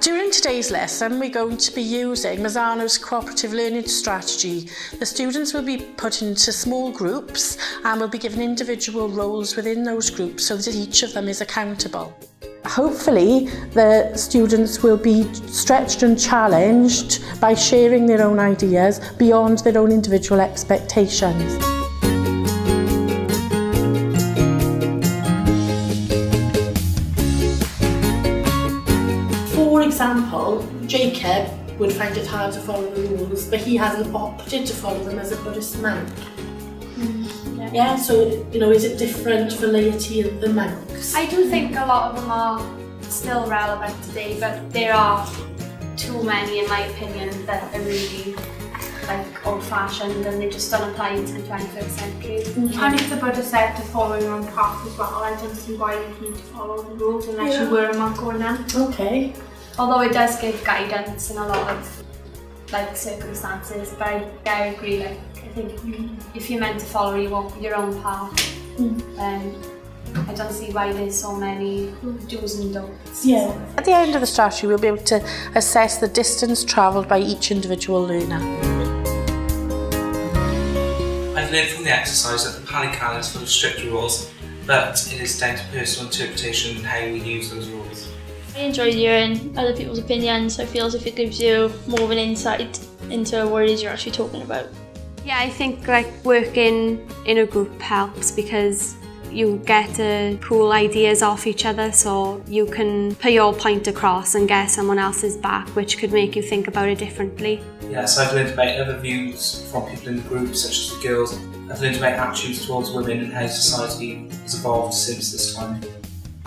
During today's lesson, we're going to be using Mazzano's Cooperative Learning strategy. The students will be put into small groups and will be given individual roles within those groups so that each of them is accountable. Hopefully, the students will be stretched and challenged by sharing their own ideas beyond their own individual expectations. For example, Jacob would find it hard to follow the rules, but he hasn't opted to follow them as a Buddhist monk. Yeah, so, is it different for laity and the monks? I do think a lot of them are still relevant today, but there are too many, in my opinion, that are really old-fashioned and they just don't apply to the 21st century. Mm-hmm. And if the Buddha said to follow your own path as well, I don't see why you need to follow the rules unless you were a monk or a nun. Okay. Although it does give guidance in a lot of circumstances, but I agree, I think if you're meant to follow your own path, I don't see why there's so many do's and don'ts. Yeah. At the end of the strategy, we'll be able to assess the distance travelled by each individual learner. I've learned from the exercise that the Pali Canon is full of strict rules, but it is down to personal interpretation and how we use those rules. I enjoy hearing other people's opinions. I feel as if it gives you more of an insight into what it is you're actually talking about. Yeah, I think working in a group helps because you get to pull ideas off each other, so you can put your point across and get someone else's back, which could make you think about it differently. Yes, I've learned about other views from people in the group, such as the girls. I've learned about attitudes towards women and how society has evolved since this time.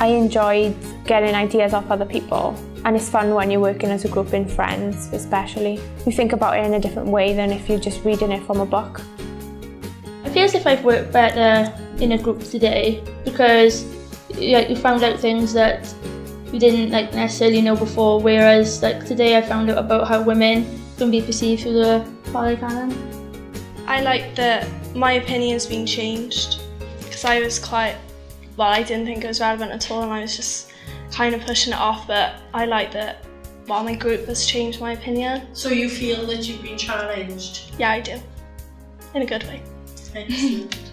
I enjoyed getting ideas off other people, and it's fun when you're working as a group in friends especially. You think about it in a different way than if you're just reading it from a book. I feel as if I've worked better in a group today because you found out things that you didn't necessarily know before, whereas today I found out about how women can be perceived through the Pali Canon. I like that my opinion's been changed because I was I didn't think it was relevant at all and I was just kind of pushing it off, but I like that my group has changed my opinion. So you feel that you've been challenged? Yeah, I do. In a good way. Excellent.